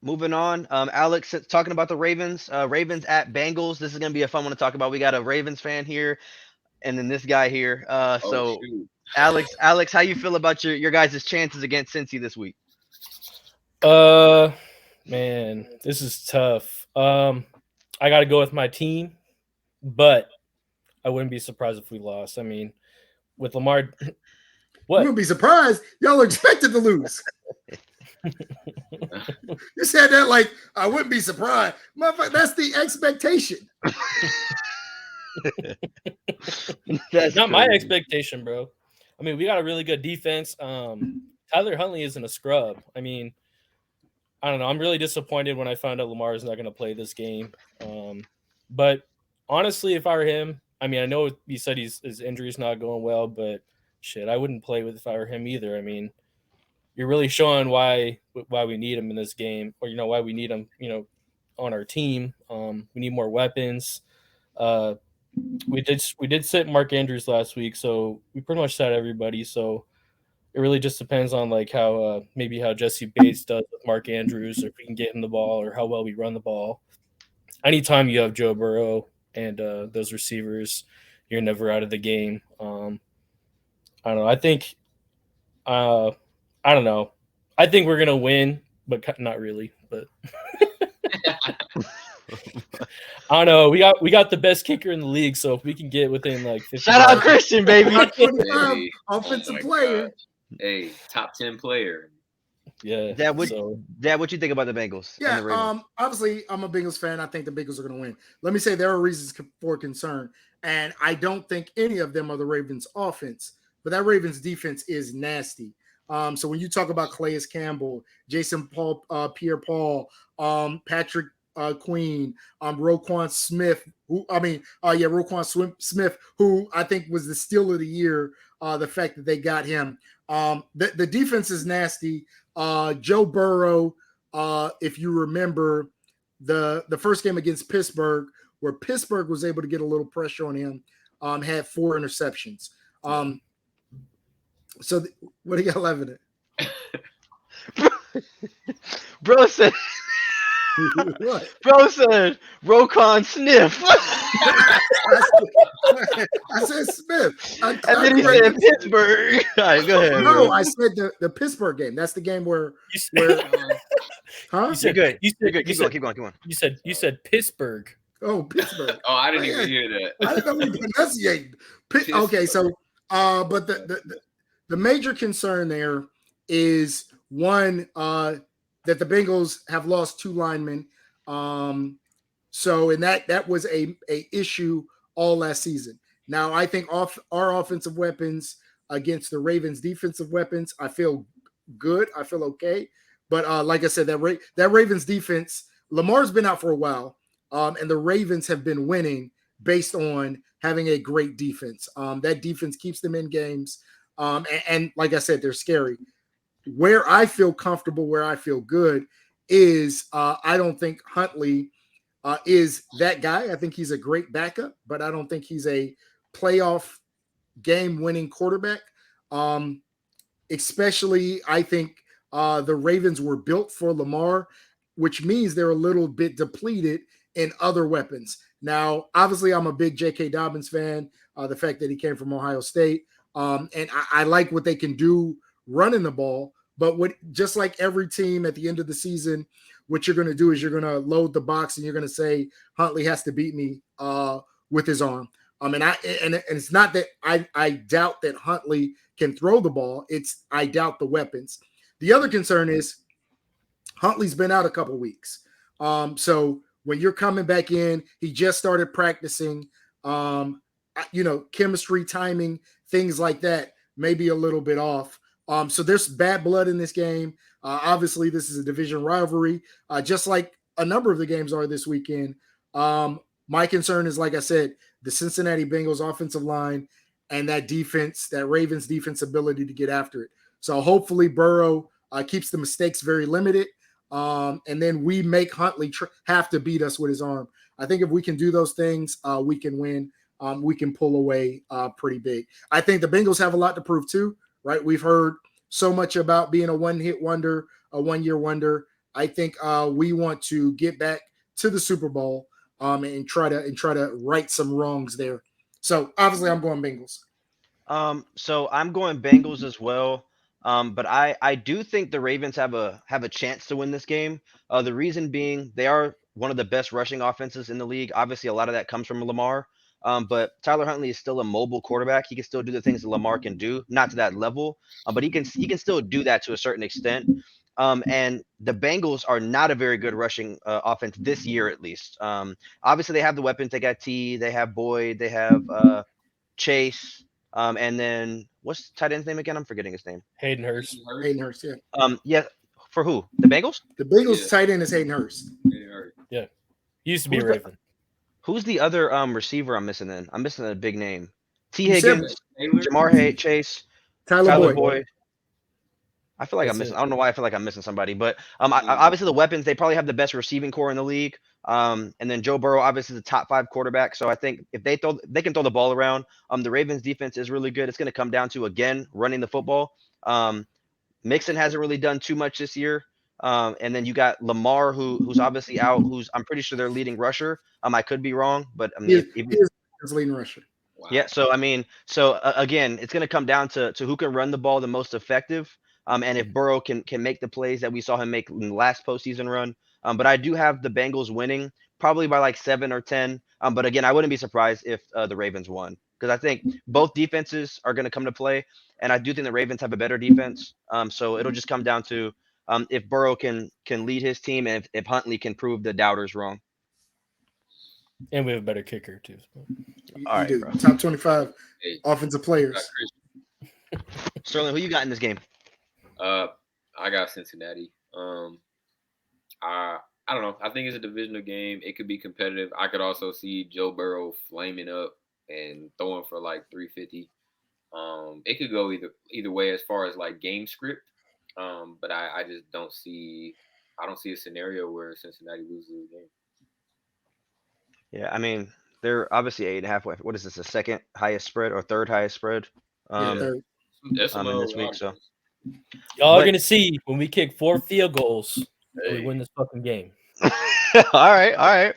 Moving on, Alex talking about the Ravens. Ravens at Bengals. This is gonna be a fun one to talk about. We got a Ravens fan here, and then this guy here. Oh So shoot. Alex, how you feel about your guys' chances against Cincy this week? Uh, Man, this is tough. I got to go with my team, but I wouldn't be surprised if we lost. I mean, with Lamar, You what? wouldn't be surprised. Y'all are expected to lose. You said that like I wouldn't be surprised. Motherfucker, that's the expectation. That's Not my crazy. expectation, bro. I mean, we got a really good defense. Tyler Huntley isn't a scrub. I mean, I don't know. I'm really disappointed when I found out Lamar is not going to play this game. But honestly, if I were him, I mean, I know he said his injury's not going well, but shit, I wouldn't play with if I were him either. I mean, you're really showing why we need him in this game, or why we need him, on our team. We need more weapons. Uh, we did sit Mark Andrews last week, so we pretty much sat everybody. So it really just depends on like how maybe how Jesse Bates does with Mark Andrews, or if we can get him the ball, or how well we run the ball. Anytime you have Joe Burrow and those receivers, you're never out of the game. I don't know. Uh, I don't know. I think we're gonna win, but not really. But I don't know. We got the best kicker in the league, so if we can get within like 50 Shout out yards, Christian, baby. Top 25 Hey, offensive oh my player. gosh. Hey, top 10 player. yeah. Dad, what So Dad, what you think about the Bengals and Yeah, the Ravens? obviously I'm a Bengals fan. I think the Bengals are going to win. Let me say there are reasons for concern, and I don't think any of them are the Ravens' offense, but that Ravens defense is nasty. So when you talk about Calais Campbell, Jason Paul, Pierre-Paul, Patrick Queen, Roquan Smith, Smith, who I think was the steal of the year. The fact that they got him, the defense is nasty. Joe Burrow, if you remember the first game against Pittsburgh, where Pittsburgh was able to get a little pressure on him, had 4 interceptions. So what do you got left in it? Bro said, What? bro said, Rokon sniff, I said Smith. and then he said Pittsburgh. All right, go ahead, No, bro. I said the Pittsburgh game. That's the game where you where said, huh? you You're said good. you You're said good. you Keep going. said Keep going. Keep going. you said Pittsburgh. Oh, Pittsburgh. Oh, I didn't Yeah, even hear that. I didn't know we pronunciate. Okay, so but the major concern there is one that the Bengals have lost 2 linemen. So and that was a issue all last season. Now I think our offensive weapons against the Ravens' defensive weapons, I feel good. I feel okay. But like I said, that Ravens defense, Lamar's been out for a while, and the Ravens have been winning based on having a great defense. That defense keeps them in games, and like I said, they're scary. Where I feel comfortable, where I feel good, is I don't think Huntley is that guy. I think he's a great backup, but I don't think he's a playoff game-winning quarterback. Um, Especially, I think the Ravens were built for Lamar, which means they're a little bit depleted in other weapons. Now, obviously, I'm a big J.K. Dobbins fan. The fact that he came from Ohio State, and I like what they can do running the ball. But what, just like every team at the end of the season, what you're going to do is you're going to load the box and you're going to say Huntley has to beat me with his arm. And it's not that I doubt that Huntley can throw the ball. It's I doubt the weapons. The other concern is Huntley's been out a couple weeks. So when you're coming back in, he just started practicing. Chemistry, timing, things like that may be a little bit off. So there's bad blood in this game. Obviously, this is a division rivalry, just like a number of the games are this weekend. My concern is, like I said, the Cincinnati Bengals offensive line and that defense, that Ravens defense ability to get after it. So hopefully Burrow keeps the mistakes very limited. And then we make Huntley have to beat us with his arm. I think if we can do those things, we can win. We can pull away pretty big. I think the Bengals have a lot to prove too, right? We've heard so much about being a one-hit wonder, a one-year wonder. I think we want to get back to the Super Bowl and try to right some wrongs there. So obviously, I'm going Bengals. So I'm going Bengals as well. But I do think the Ravens have a chance to win this game. The reason being they are one of the best rushing offenses in the league. Obviously, a lot of that comes from Lamar. But Tyler Huntley is still a mobile quarterback. He can still do the things that Lamar can do, not to that level, but he can still do that to a certain extent. And the Bengals are not a very good rushing offense this year, at least. Obviously, they have the weapons. They got T. They have Boyd. They have Chase. And then what's tight end's name again? I'm forgetting his name. Hayden Hurst. Hayden Hurst, yeah. Yeah, for who? The Bengals? The Bengals tight end is Hayden Hurst. Yeah, he used to be Who's a the- Raven. Who's the other receiver I'm missing then? I'm missing a big name. T. You said Higgins, Jamar Chase, Tyler Boyd. I feel like That's I'm missing. it. I don't know why I feel like I'm missing somebody, but obviously the weapons, they probably have the best receiving core in the league. And then Joe Burrow obviously is a top 5 quarterback. So I think if they can throw the ball around. The Ravens defense is really good. It's going to come down to again running the football. Mixon hasn't really done too much this year. And then you got Lamar, who's obviously out. Who's I'm pretty sure their leading rusher. I could be wrong, but I mean, He is his leading rusher. Wow. yeah. So I mean, again, it's going to come down to who can run the ball the most effective. And if Burrow can make the plays that we saw him make in the last postseason run. But I do have the Bengals winning probably by like 7 or 10. But again, I wouldn't be surprised if the Ravens won because I think both defenses are going to come to play, and I do think the Ravens have a better defense. So it'll just come down to if Burrow can lead his team and if Huntley can prove the doubters wrong. And we have a better kicker too. All right, do. bro. Top 25 Hey, offensive players. Sterling, who you got in this game? I got Cincinnati. I don't know. I think it's a divisional game. It could be competitive. I could also see Joe Burrow flaming up and throwing for like 350. It could go either way as far as like game script. But I just don't see a scenario where Cincinnati loses the game. Yeah, I mean, they're obviously 8.5. What is this? The second highest spread or third highest spread? Third. That's in this week. So Y'all are But- gonna see when we kick 4 field goals, we win this fucking game. all right.